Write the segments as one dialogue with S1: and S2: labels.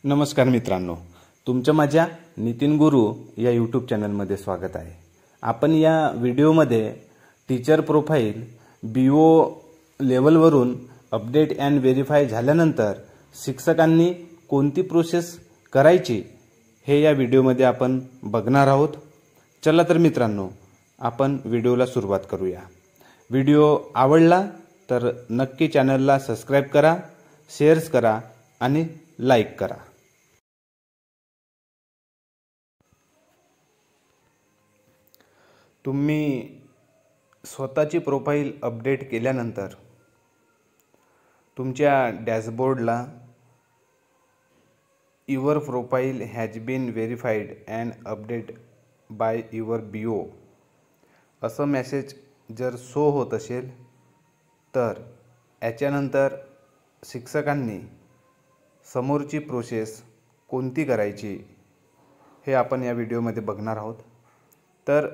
S1: नमस्कार मित्रांनो, तुमचं माझ्या नितीन गुरु या यूट्यूब चॅनलमध्ये स्वागत आहे। आपण या व्हिडिओमध्ये टीचर प्रोफाइल BO लेवलवरून अपडेट अँड व्हेरीफाय झाल्यानंतर शिक्षकांनी कोणती प्रोसेस करायची हे या व्हिडिओमध्ये आपण बघणार आहोत। चला तर मित्रांनो, आपण व्हिडिओला सुरुवात करूया। व्हिडिओ आवडला तर नक्की चॅनलला सबस्क्राइब करा, शेअर्स करा आणि लाईक करा। तुम्ही स्वतःची प्रोफाइल अपडेट केल्यानंतर तुमच्या डॅशबोर्डला your profile has been verified and update by your BO असं मेसेज जर शो होत असेल तर याच्यानंतर शिक्षकांनी समोरची प्रोसेस कोणती करायची हे आपण या व्हिडिओमध्ये बघणार आहोत। तर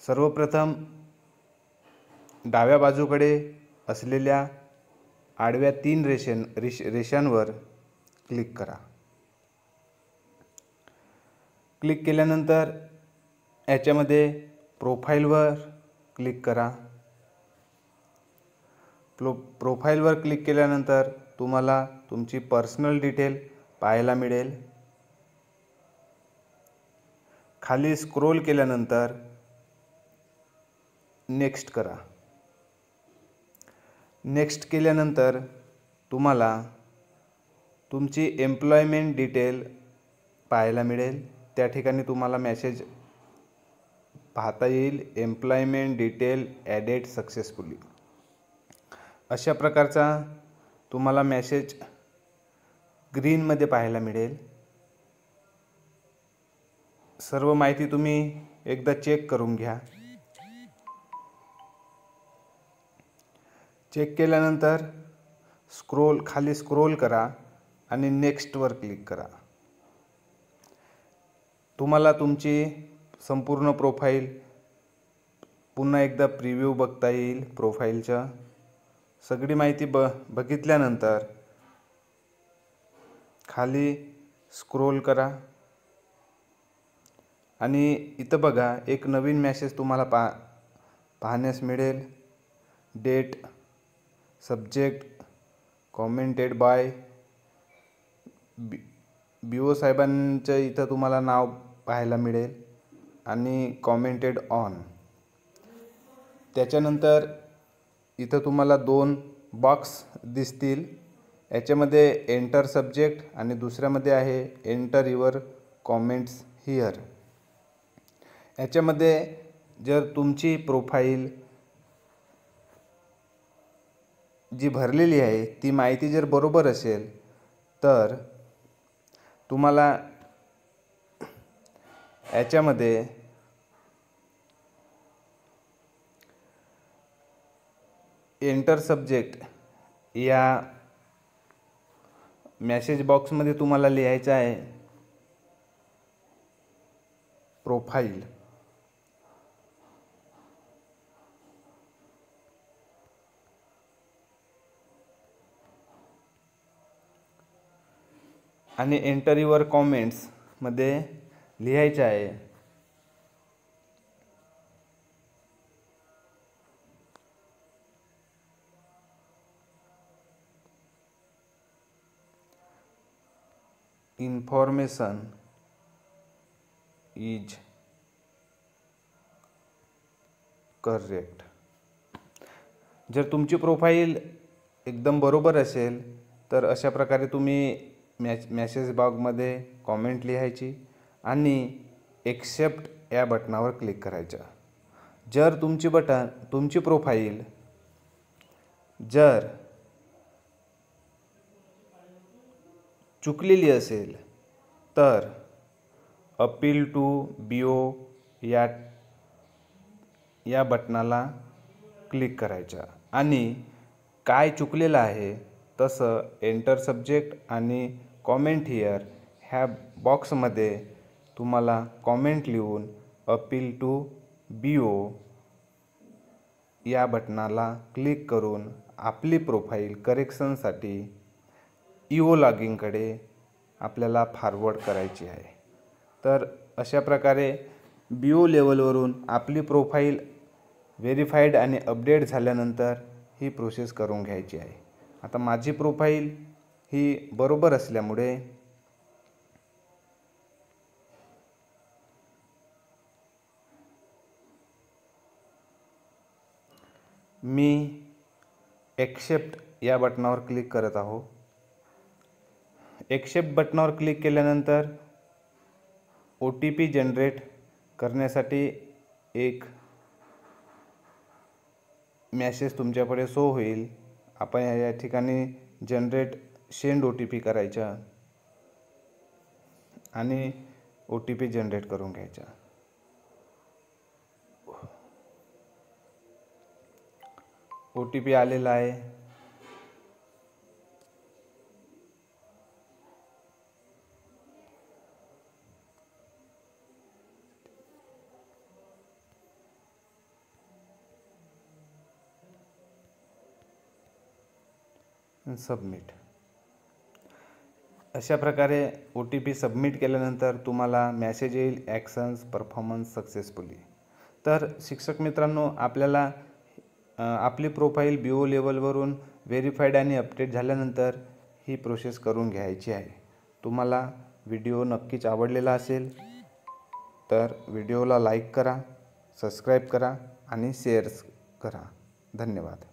S1: सर्वप्रथम डाव्या बाजूकडे असलेल्या आडव्या 3 रेषांवर क्लिक करा। क्लिक केल्यानंतर याच्यामध्ये प्रोफाइलवर क्लिक करा। प्रोफाइलवर क्लिक केल्यानंतर तुम्हाला तुमची पर्सनल डिटेल पाहायला मिळेल। खाली स्क्रोल केल्यानंतर नेक्स्ट करा। नेक्स्ट केल्यानंतर तुम्हाला तुमची एम्प्लॉयमेंट डिटेल पाहायला मिळेल। त्या ठिकाणी तुम्हाला मेसेज पाहता येईल, एम्प्लॉयमेंट डिटेल ॲडेड सक्सेसफुली अशा प्रकारचा तुम्हाला मेसेज ग्रीनमध्ये पाहायला मिळेल। सर्व माहिती तुम्ही एकदा चेक करून घ्या। चेक केल्यानंतर खाली स्क्रोल करा आणि नेक्स्टवर क्लिक करा। तुम्हाला तुमची संपूर्ण प्रोफाइल पुन्हा एकदा प्रीव्ह्यू बघता येईल। प्रोफाइलच्या सगळी माहिती बघितल्यानंतर खाली स्क्रोल करा आणि इथं बघा, एक नवीन मेसेज तुम्हाला पाहण्यास मिळेल। Date, subject, commented by BO साहेबांचं इथं तुम्हाला नाव पाहायला मिळेल आणि कॉमेंटेड ऑन। त्याच्यानंतर इथं तुम्हाला 2 बॉक्स दिसतील। याच्यामध्ये एंटर सब्जेक्ट आणि दुसऱ्यामध्ये आहे एंटर युअर कॉमेंट्स हिअर। याच्यामध्ये जर तुमची प्रोफाइल जी भरलेली आहे ती माहिती जर बरोबर असेल तर तुम्हाला याच्यामध्ये एंटर सब्जेक्ट या मेसेज बॉक्समध्ये तुम्हाला लिहायचं आहे प्रोफाइल। आणि एंटर युअर कॉमेंट्स मध्ये लिहायचे आहे इन्फॉर्मेशन इज करेक्ट। जर तुमची प्रोफाइल एकदम बरोबर असेल तर अशा प्रकारे तुम्ही मेसेज बॉक्समध्ये कॉमेंट लिहायची आणि एक्सेप्ट या बटनावर क्लिक करायचं। जर तुमची प्रोफाइल जर चुकलेली असेल तर अपील टू BO या बटनाला क्लिक करायचं आणि काय चुकलेलं आहे तसं एंटर सब्जेक्ट आणि कॉमेंट हिअर ह्या बॉक्समध्ये तुम्हाला कॉमेंट लिहून अपील टू BO या बटनाला क्लिक करून आपली प्रोफाइल करेक्शनसाठी EO लॉगिंगकडे आपल्याला फॉरवर्ड करायची आहे। तर अशा प्रकारे BO लेवलवरून आपली प्रोफाईल व्हेरीफाईड आणि अपडेट झाल्यानंतर ही प्रोसेस करून घ्यायची आहे। आता माझी प्रोफाईल ही बरोबर असल्यामुळे मी एक्सेप्ट या बटनावर क्लिक करत आहो। एक्सेप्ट बटनावर क्लिक केल्यानंतर OTP जनरेट करण्यासाठी एक मेसेज तुमच्याकडे शो होईल। आपण या ठिकाणी जनरेट सेंड OTP करायचा आणि OTP जनरेट करून घ्यायचा। OTP आलेला आहे। सबमिट। अशा प्रकारे OTP सबमिट केल्यानंतर तुम्हाला मेसेज येईल ॲक्शन्स परफॉर्मन्स सक्सेसफुली। तर शिक्षक मित्रांनो, आपल्याला आपली प्रोफाईल BO लेवलवरून व्हेरीफाईड आणि अपडेट झाल्यानंतर ही प्रोसेस करून घ्यायची आहे। तुम्हाला व्हिडिओ नक्कीच आवडलेला असेल तर व्हिडिओला लाईक करा, सबस्क्राईब करा आणि शेअर करा। धन्यवाद।